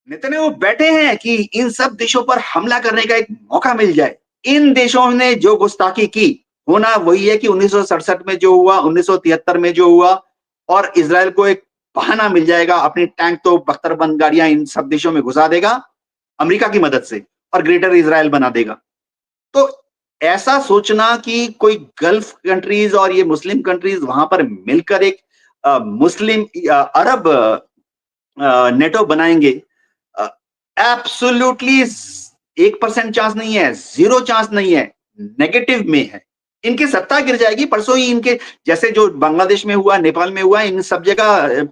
Netanyahu बैठे हैं कि इन सब देशों पर हमला करने का एक मौका मिल जाए। इन देशों ने जो गुस्ताखी की, होना वही है कि 1967 में जो हुआ, 1973 में जो हुआ, और इज़राइल को एक बहाना मिल जाएगा, अपनी टैंक तो बख्तरबंद गाड़ियाँ इन सब देशों में घुसा देगा, अमेरिका की मदद से, और ग्रेटर इज़राइल बना देगा। तो ऐसा सोचना कि कोई गल्फ कंट्रीज़ और ये मुस्लिम कंट्रीज़ वहाँ पर मिलकर एक मुस्लिम अरब नेटो बनाएँगे, अ, एब्सोल्युटली 1% चांस नहीं है, 0 चांस नहीं है, नेगेटिव में है। इनकी सत्ता गिर जाएगी, परसों ही इनके जैसे जो बांग्लादेश में हुआ, नेपाल में हुआ, इन सब जगह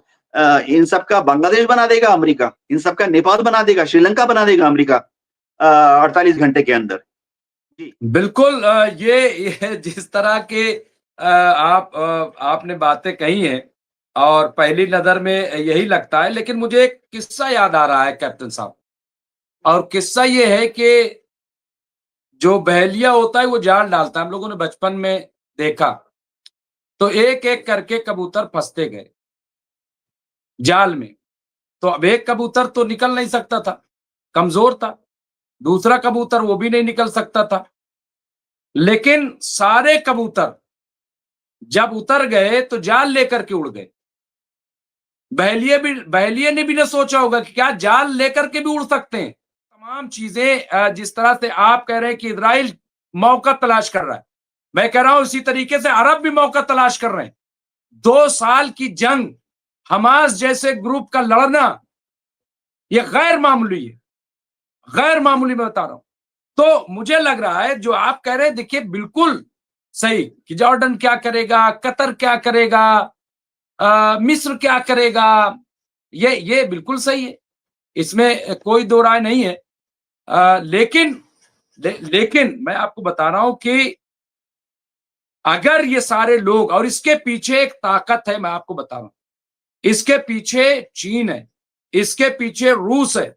इन सब का बांग्लादेश बना देगा अमेरिका, इन सब का नेपाल बना देगा, श्रीलंका बना देगा अमेरिका 48 घंटे के अंदर। जी। बिल्कुल ये जिस तरह के आपने बातें कही हैं और पहली नज़र में यही लगता है, लेकिन मुझे एक किस्सा याद आ रहा है कैप्टन साहब, और किस्सा ये है कि जो बहेलिया होता है वो जाल डालता है। हम लोगों ने बचपन में देखा, तो एक-एक करके कबूतर फँसते गए जाल में। तो अब एक कबूतर तो निकल नहीं सकता था, कमज़ोर था, दूसरा कबूतर वो भी नहीं निकल सकता था। लेकिन सारे कबूतर जब उतर गए तो जाल लेकर के उड़ गए। बहेलिये ने भी ना सोचा होगा कि क्या जाल लेकर के भी उड़ सकते हैं। तमाम चीजें जिस तरह से आप कह रहे हैं कि इजराइल मौका तलाश कर रहा है, मैं कह रहा हूं इसी तरीके से अरब भी मौका तलाश कर रहे हैं। 2 साल की जंग, हमास जैसे ग्रुप का लड़ना, यह गैर मामूली है, गैर मामूली मैं बता रहा हूं। तो मुझे लग रहा है जो आप कह रहे हैं, देखिए बिल्कुल सही कि जॉर्डन क्या करेगा, कतर क्या करेगा, मिस्र क्या करेगा, ये बिल्कुल सही है, इसमें कोई दो राय नहीं है। लेकिन मैं आपको बता रहा हूं कि अगर ये सारे लोग, और इसके पीछे एक ताकत है, मैं आपको बता रहा हूं, इसके पीछे चीन है, इसके पीछे रूस है,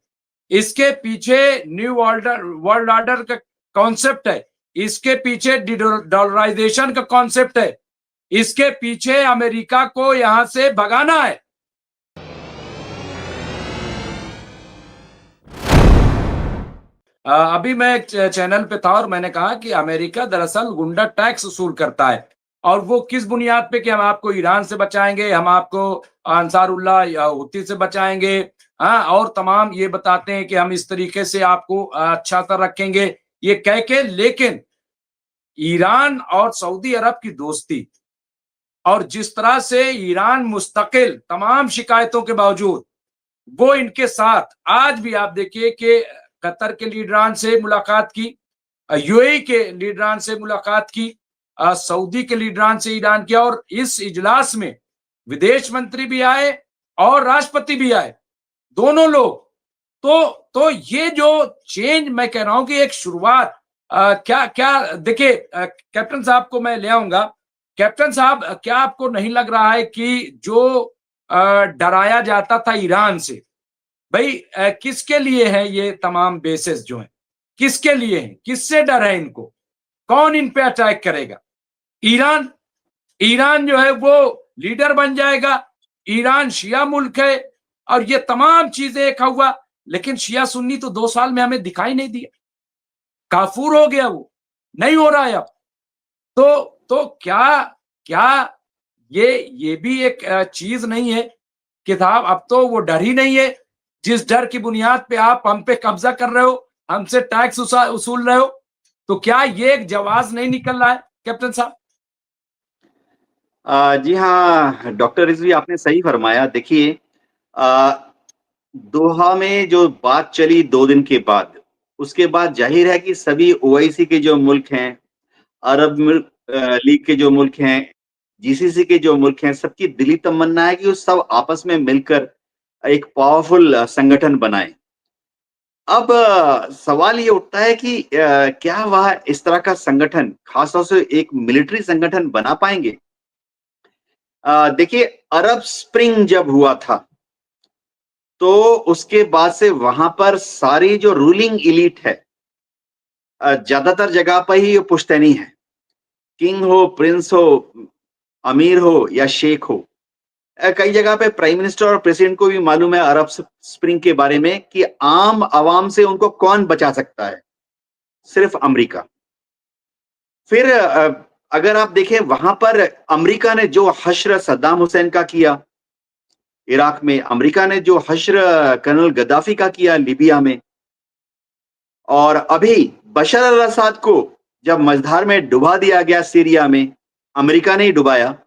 इसके पीछे न्यू वर्ल्ड ऑर्डर का कॉन्सेप्ट है, इसके पीछे डॉलराइजेशन का कॉन्सेप्ट है, इसके पीछे अमेरिका को यहां से भगाना है। अभी मैं एक चैनल पे था और मैंने कहा कि अमेरिका दरअसल गुंडा टैक्स वसूल करता है, और वो किस बुनियाद पे कि हम आपको ईरान से बचाएंगे, हम आपको अंसारुल्लाह या हुती से बचाएंगे, हाँ, और तमाम ये बताते हैं कि हम इस तरीके से आपको अच्छा सा रखेंगे, ये कह के। लेकिन ईरान और सऊदी अरब की दोस्ती, और जिस तरह से ईरान मुस्तकिल तमाम शिकायतों के बावजूद वो इनके साथ, आज भी आप देखिए कि कतर के लीडरान से मुलाकात की, यूएई के लीडरान से मुलाकात की, सऊदी के लीडरान से ईरान किया, और इस इजलास में विदेश मंत्री भी आए और राष्ट्रपति भी आए, दोनों लोग। तो ये जो चेंज, मैं कह रहा हूं कि एक शुरुआत, क्या क्या देखिए, कैप्टन साहब को मैं ले आऊंगा। कैप्टन साहब, क्या आपको नहीं लग रहा है कि जो डराया जाता था ईरान से, भाई किसके लिए है ये तमाम बेसिस जो है, किसके लिए है, किससे डर है इनको, कौन इन पे अटैक करेगा? ईरान। ईरान जो है वो लीडर बन जाएगा, ईरान शिया मुल्क है, और ये तमाम चीजें एक हुआ। लेकिन शिया सुन्नी तो 2 साल में हमें दिखाई नहीं दिया, काफूर हो गया, वो नहीं हो रहा है अब। तो क्या क्या ये भी एक चीज नहीं है कि साहब अब तो वो डर ही नहीं है, जिस डर की बुनियाद पे आप हम पे कब्जा कर रहे हो, हमसे टैक्स वसूल रहे हो? तो क्या ये एक जवाब नहीं निकल रहा है कैप्टन साहब? जी हाँ, डॉक्टर रिजवी आपने सही फरमाया। देखिए, दोहा में जो बात चली 2 दिन के बाद, उसके बाद ज़ाहिर है कि सभी ओआईसी के जो मुल्क हैं, अरब मुल्क लीग के जो मुल्क हैं, जीसीसी के जो मुल्क हैं, सबकी दिली तमन्ना है कि वो सब आपस में मिलकर एक पावरफुल संगठन बनाएँ। अब सवाल ये उठता है कि क्या वह इस तरह का संगठन, खासतौर से एक मिलिट्री संगठन बना पाएँगे? देखिए, अरब स्प्रिंग जब हुआ था, तो उसके बाद से वहाँ पर सारी जो रूलिंग एलीट है, ज़्यादातर जगह पर ही ये पुश्तैनी है। किंग हो, प्रिंस हो, अमीर हो या शेख हो, कई जगह पे प्राइम मिनिस्टर और प्रेसिडेंट को भी मालूम है अरब स्प्रिंग के बारे में कि आम आवाम से उनको कौन बचा सकता है, सिर्फ अमेरिका। फिर अगर आप देखें वहां पर अमेरिका ने जो हश्र सद्दाम हुसैन का किया इराक में, अमेरिका ने जो हश्र कर्नल गद्दाफी का किया लीबिया में, और अभी बशर अल असद को जब मझधार में डुबा दिया गया सीरिया में, अमेरिका ने ही डुबाया।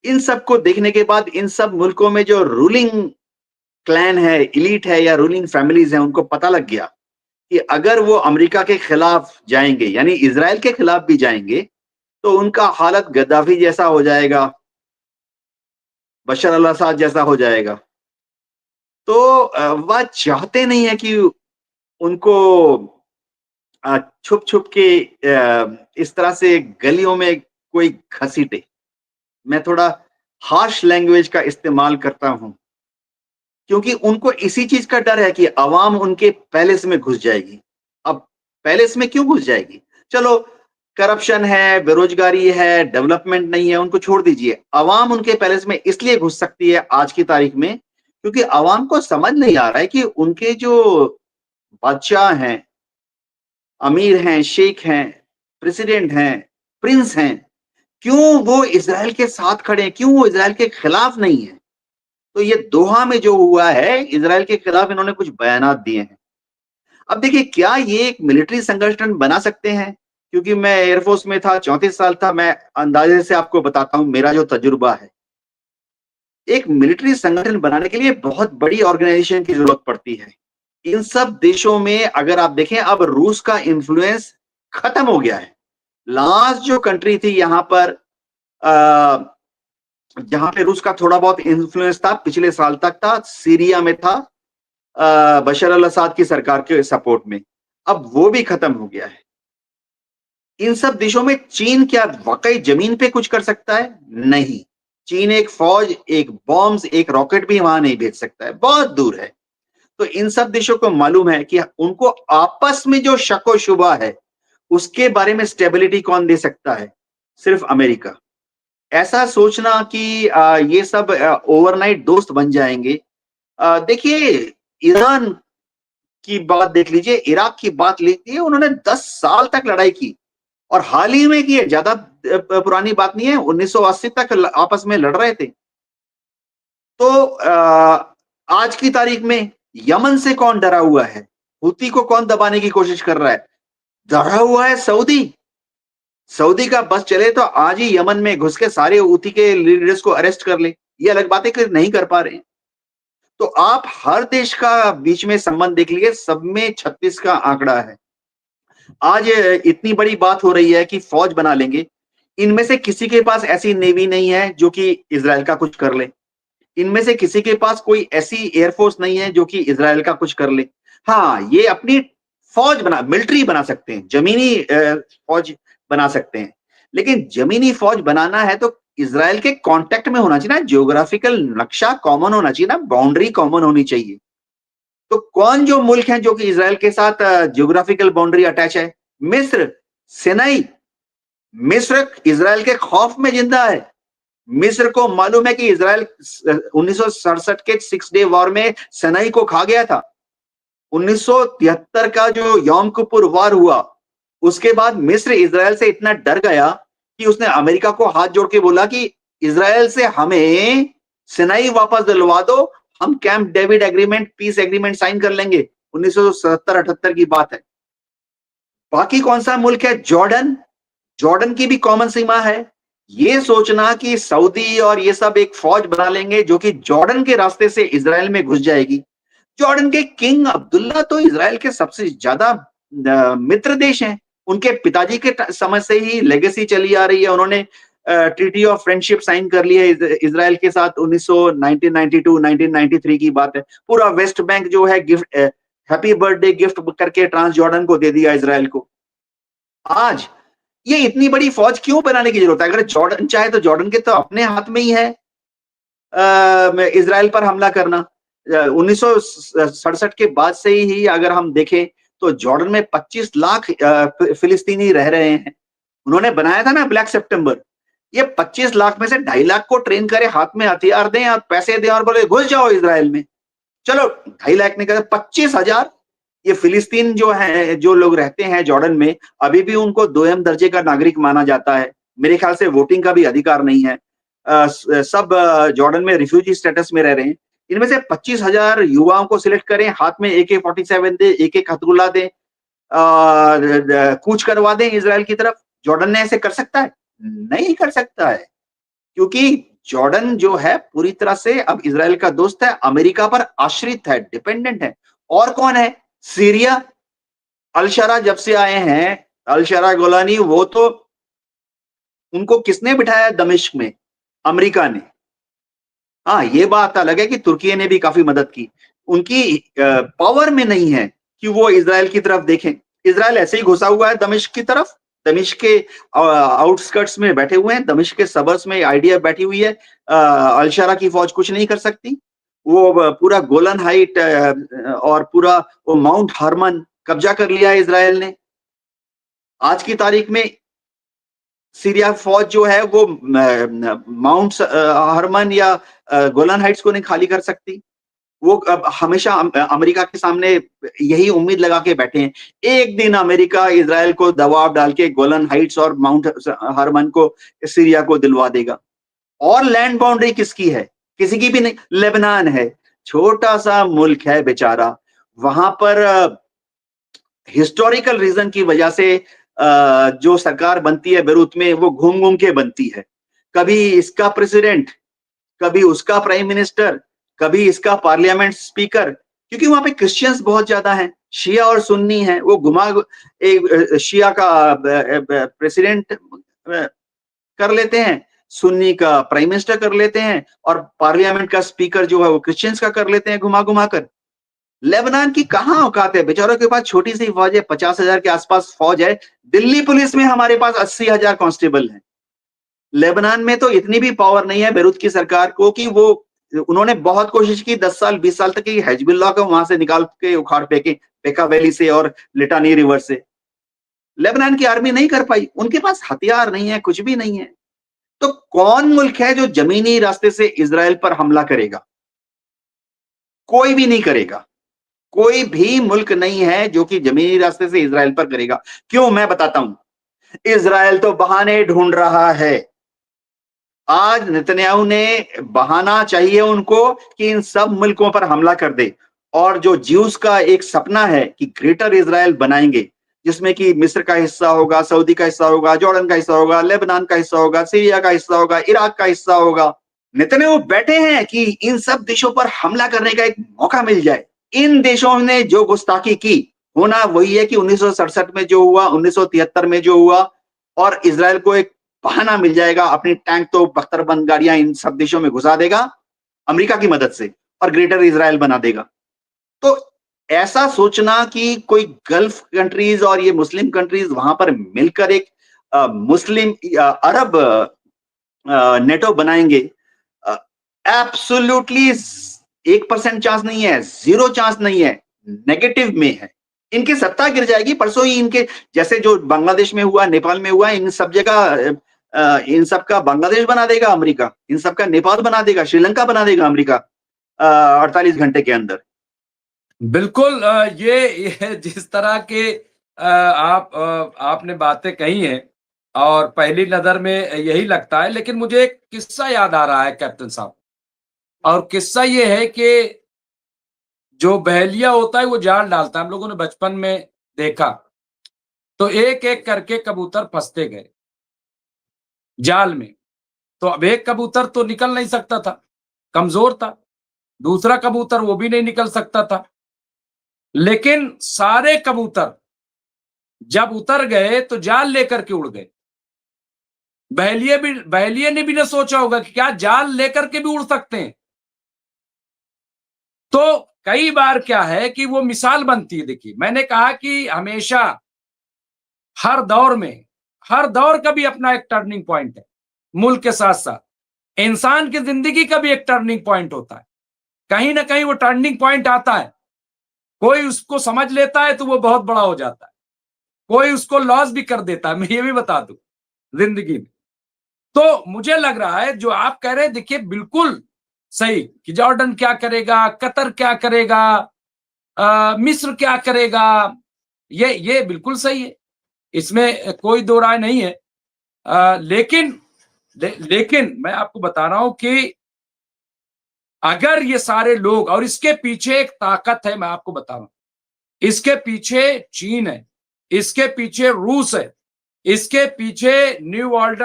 इन सब को देखने के बाद इन सब मुल्कों में जो रूलिंग क्लैन है, इलीट है या रूलिंग फैमिलीज हैं, उनको पता लग गया कि अगर वो अमेरिका के खिलाफ जाएंगे, यानी इजराइल के खिलाफ भी जाएंगे, तो उनका हालत गद्दाफी जैसा हो जाएगा, बशर अल असद जैसा हो जाएगा। तो वह चाहते नहीं है कि उनको छुप छुप के इस तरह से गलियों में कोई घसीटे। मैं थोड़ा हार्श लैंग्वेज का इस्तेमाल करता हूं क्योंकि उनको इसी चीज का डर है कि अवाम उनके पैलेस में घुस जाएगी। अब पैलेस में क्यों घुस जाएगी? चलो, करप्शन है, बेरोजगारी है, डेवलपमेंट नहीं है, उनको छोड़ दीजिए। अवाम उनके पैलेस में इसलिए घुस सकती है आज की तारीख में क्योंकि अवाम को समझ नहीं आ रहा है कि उनके जो बादशाह हैं, अमीर हैं, शेख हैं, प्रेसिडेंट हैं, प्रिंस हैं, क्यों वो इजराइल के साथ खड़े हैं, क्यों वो इजराइल के खिलाफ नहीं है। तो ये दोहा में जो हुआ है, इजराइल के खिलाफ इन्होंने कुछ बयानात दिए हैं। अब देखिए, क्या ये एक मिलिट्री संगठन बना सकते हैं? क्योंकि मैं एयरफोर्स में था, 34 साल था, मैं अंदाजे से आपको बताता हूं मेरा जो तजुर्बा है। एक मिलिट्री संगठन बनाने के लिए बहुत बड़ी ऑर्गेनाइजेशन की जरूरत पड़ती है। इन सब देशों में अगर आप देखें, अब रूस का इन्फ्लुएंस खत्म हो गया है। लास्ट जो कंट्री थी यहाँ पर जहां पे रूस का थोड़ा बहुत इन्फ्लुएंस था, पिछले साल तक था, सीरिया में था, बशर अल असद की सरकार के सपोर्ट में। अब वो भी खत्म हो गया है। इन सब देशों में चीन क्या वाकई जमीन पे कुछ कर सकता है? नहीं। चीन एक फौज, एक बॉम्ब्स, एक रॉकेट भी वहां नहीं भेज सकता है, बहुत दूर है। तो इन सब देशों को मालूम है कि उनको आपस में जो शक व शुबा है, उसके बारे में स्टेबिलिटी कौन दे सकता है? सिर्फ अमेरिका। ऐसा सोचना कि ये सब ओवरनाइट दोस्त बन जाएंगे। देखिए, ईरान की बात देख लीजिए, इराक की बात लीजिए, उन्होंने 10 साल तक लड़ाई की और हाल ही में की है, ज्यादा पुरानी बात नहीं है, 1980 तक आपस में लड़ रहे थे। तो आज की तारीख में यमन से कौन डरा हुआ है? हुती को कौन दबाने की कोशिश कर रहा है? डरा हुआ है सऊदी। सऊदी का बस चले तो आज ही यमन में घुस के सारे हुती के लीडर्स को अरेस्ट कर ले। ये अलग बात है कि नहीं कर पा रहे हैं। तो आप हर देश का बीच में संबंध देख लीजिए, सब में 36 का आंकड़ा है। आज इतनी बड़ी बात हो रही है कि फौज बना लेंगे। इनमें से किसी के पास ऐसी नेवी नहीं है जो कि इजराइल का कुछ कर ले। इनमें से किसी के पास कोई ऐसी एयरफोर्स नहीं है जो कि इजराइल का कुछ कर ले। हाँ, ये अपनी फौज बना, मिलिट्री बना सकते हैं, जमीनी फौज बना सकते हैं। लेकिन जमीनी फौज बनाना है तो इजराइल के कांटेक्ट में होना चाहिए ना, जियोग्राफिकल नक्शा कॉमन होना चाहिए ना, बाउंड्री कॉमन होनी चाहिए। तो कौन जो मुल्क हैं जो कि इजराइल के साथ जियोग्राफिकल बाउंड्री अटैच है? मिस्र, सिनाई। मिस्र इजराइल के खौफ में जिंदा है। मिस्र को मालूम है कि इजराइल 1967 के 6 डे वॉर में सिनाई को खा गया था। 1973 का जो यौम किपुर वार हुआ, उसके बाद मिस्र इजराइल से इतना डर गया कि उसने अमेरिका को हाथ जोड़ के बोला कि इजराइल से हमें सिनाई वापस दिलवा दो, हम Camp David agreement, peace agreement sign कर लेंगे। 1977-78 की बात है। बाकी कौन सा मुल्क है? जॉर्डन। जॉर्डन की भी कॉमन सीमा है। ये सोचना कि सऊदी और ये सब एक फौज बना लेंगे जो कि जॉर्डन के रास्ते से इजराइल में घुस जाएगी। जॉर्डन के किंग अब्दुल्ला तो इजराइल के सबसे ज्यादा मित्र देश हैं। उनके पिताजी के समय से ही लेगेसी चली आ रही है। उन्होंने ट्रीटी ऑफ फ्रेंडशिप साइन कर ली है इजराइल के साथ। 1992-1993 की बात है। पूरा वेस्ट बैंक जो है गिफ्ट, हैप्पी बर्थडे गिफ्ट करके ट्रांस जॉर्डन को दे दिया इजराइल को। आज ये इतनी बड़ी फौज क्यों बनाने की जरूरत है? अगर जॉर्डन चाहे तो जॉर्डन के तो अपने हाथ में ही है इजराइल पर हमला करना। 1967 के बाद से ही अगर हम देखें तो जॉर्डन में 25 लाख फिलिस्तीनी रह रहे हैं। उन्होंने बनाया था ना ब्लैक सितंबर। ये 25 लाख में से 2.5 लाख को ट्रेन करें, हाथ में हथियार दें और पैसे दें और बोले घुस जाओ इज़राइल में। चलो 2.5 लाख नहीं करे 25,000। ये फिलिस्तीन जो है, जो लोग रहते हैं जॉर्डन में, अभी भी उनको दोयम दर्जे का नागरिक माना जाता है। मेरे ख्याल से वोटिंग का भी अधिकार नहीं है। सब जॉर्डन में रिफ्यूजी स्टेटस में रह रहे हैं। इनमें से 25,000 युवाओं को सिलेक्ट करें, हाथ में AK-47 दें, एक-एक हथगोला दें, कूच करवा दें इज़राइल की तरफ। जॉर्डन ने ऐसे कर सकता है? नहीं कर सकता है, क्योंकि जॉर्डन जो है पूरी तरह से अब इज़राइल का दोस्त है, अमेरिका पर आश्रित है, डिपेंडेंट है। और कौन है? सीरिया, अल-शरा जब से आए हैं, अल-शरा गोलानी, वो तो उनको किसने बिठाया दमिश्क में? अमेरिका ने। हाँ, ये बात अलग है कि तुर्की ने भी काफ़ी मदद की। उनकी पावर में नहीं है कि वो इज़राइल की तरफ देखें। इज़राइल ऐसे ही घुसा हुआ है दमिश्क की तरफ। दमिश्क के आउटस्कर्ट्स में बैठे हुए हैं, दमिश्क के सबर्ब्स में आईडीएफ बैठी हुई है। अल-शरा की फ़ौज कुछ नहीं कर सकती। वो पूरा गोलन हाइट और पूरा वो माउंट हर्मन कब्जा कर लिया है इज़राइल ने। आज की तारीख में सीरिया फ़ौज जो है वो माउंट हर्मन या गोलन हाइट्स को नहीं खाली कर सकती। वो अब हमेशा अमेरिका के सामने यही उम्मीद लगा के बैठे हैं। एक दिन अमेरिका इज़राइल को दबाव डाल के गोलन हाइट्स और माउंट हर्मन को सीरिया को दिलवा देगा। और लैंड बाउंड्री किसकी है? किसी की भी नहीं, लेबनान है। छोटा-सा मुल्क है बेचारा। वहाँ पर हिस्टोरिकल रीज़न की वजह से जो सरकार बनती है बेरूत में, वो घूम-घूम के बनती है। कभी इसका प्रेसिडेंट, कभी उसका प्राइम मिनिस्टर, कभी इसका पार्लियामेंट स्पीकर, क्योंकि वहाँ पे क्रिश्चियंस बहुत ज़्यादा हैं, शिया और सुन्नी हैं। वो एक शिया का प्रेसिडेंट कर लेते हैं, सुन्नी का प्राइम मिनिस्टर कर लेते हैं और पार्लियामेंट का स्पीकर जो है वो क्रिश्चियंस का कर लेते हैं घुमा-घुमा कर। लेबनान की कहाँ औकात है? बेचारों के पास छोटी-सी फौज है, 50,000 के आस-पास फौज है। दिल्ली पुलिस में हमारे पास 80,000 कांस्टेबल हैं। लेबनान में तो इतनी भी पावर नहीं है बेरूत की सरकार को कि वो उन्होंने बहुत कोशिश की 10 साल 20 साल तक कि हिजबुल्लाह को वहां से निकाल के उखाड़ फेंके, पेका वैली से और लिटानी रिवर से। लेबनान की आर्मी नहीं कर पाई, उनके पास हथियार नहीं है, कुछ भी नहीं है। तो कौन मुल्क है जो जमीनी रास्ते से इज़राइल पर हमला करेगा? कोई भी नहीं करेगा। कोई भी मुल्क नहीं है जो कि जमीनी रास्ते से इज़राइल पर करेगा। क्यों? मैं बताता हूं। इज़राइल तो बहाने ढूंढ रहा है। आज नेतन्याहू ने बहाना चाहिए उनको कि इन सब मुल्कों पर हमला कर दे। और जो ज्यूस का एक सपना है कि ग्रेटर इज़राइल बनाएंगे, जिसमें कि मिस्र का हिस्सा होगा, सऊदी का हिस्सा होगा, जॉर्डन का हिस्सा होगा, लेबनान का हिस्सा होगा, सीरिया का हिस्सा होगा, इराक का हिस्सा होगा। नेतन्याहू बैठे हैं कि इन सब देशों पर हमला करने का एक मौका मिल जाए। इन देशों ने जो गुस्ताखी की, होना वही है कि 1967 में जो हुआ, 1973 में जो हुआ, और इज़राइल को एक बहाना मिल जाएगा, अपनी टैंक तो बख्तरबंद गाड़ियां इन सब देशों में घुसा देगा अमेरिका की मदद से और ग्रेटर इज़राइल बना देगा। तो ऐसा सोचना कि कोई गल्फ कंट्रीज और ये मुस्लिम कंट्रीज वहां पर मिलकर एक मुस्लिम अरब नेटो बनाएंगे, एब्सोल्युटली 1% चांस नहीं है, 0 चांस नहीं है, नेगेटिव में है। इनकी सत्ता गिर जाएगी। परसों ही इनके जैसे जो बांग्लादेश में हुआ, नेपाल में हुआ, इन सब जगह इन सब का बांग्लादेश बना देगा अमेरिका, इन सब का नेपाल बना देगा, श्रीलंका बना देगा अमेरिका 48 घंटे के अंदर। बिल्कुल। ये जिस तरह के आपने बातें कही हैं और पहली नज़र में यही लगता है, लेकिन मुझे एक किस्सा याद आ रहा है कैप्टन साहब। और किस्सा ये है कि जो बहेलिया होता है वो जाल डालता है, हम लोगों ने बचपन में देखा। तो एक-एक करके कबूतर फँसते गए जाल में। तो अब एक कबूतर तो निकल नहीं सकता था, कमज़ोर था। दूसरा कबूतर वो भी नहीं निकल सकता था। लेकिन सारे कबूतर जब उतर गए तो जाल लेकर के उड़ गए। बहेलिये ने भी ना सोचा होगा कि क्या जाल लेकर के भी उड़ सकते हैं। तो कई बार क्या है कि वो मिसाल बनती है। देखिए, मैंने कहा कि हमेशा हर दौर में, हर दौर का भी अपना एक टर्निंग पॉइंट है। मुल्क के साथ-साथ इंसान की जिंदगी का भी एक टर्निंग पॉइंट होता है। कहीं न कहीं वो टर्निंग पॉइंट आता है। कोई उसको समझ लेता है तो वो बहुत बड़ा हो जाता है। कोई उसको लॉस भी कर देता है। मैं ये भी बता दूं जिंदगी में। तो मुझे लग रहा है जो आप कह रहे हैं, देखिए बिल्कुल सही कि जॉर्डन क्या करेगा, कतर क्या करेगा, मिस्र क्या करेगा, ये बिल्कुल सही है, इसमें कोई दो राय नहीं है। लेकिन मैं आपको बता रहा हूं कि अगर ये सारे लोग, और इसके पीछे एक ताकत है, मैं आपको बता रहा हूं, इसके पीछे चीन है, इसके पीछे रूस है, इसके पीछे न्यू वर्ल्ड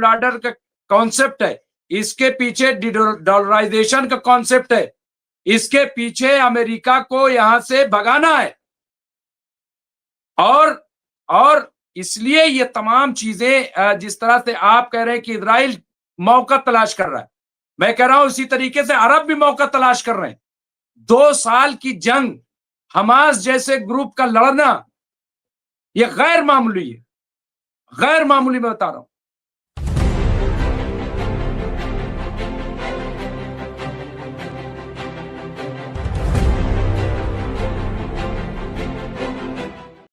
ऑर्डर का कॉन्सेप्ट है, इसके पीछे डॉलराइजेशन का कॉन्सेप्ट है, इसके पीछे अमेरिका को यहां से भगाना है। और इसलिए ये तमाम चीजें, जिस तरह से आप कह रहे हैं कि इजराइल मौका तलाश कर रहा है, मैं कह रहा हूं इसी तरीके से अरब भी मौका तलाश कर रहे हैं। 2 साल की जंग हमास जैसे ग्रुप का लड़ना, यह गैर मामूली है, गैर मामूली मैं बता रहा हूं।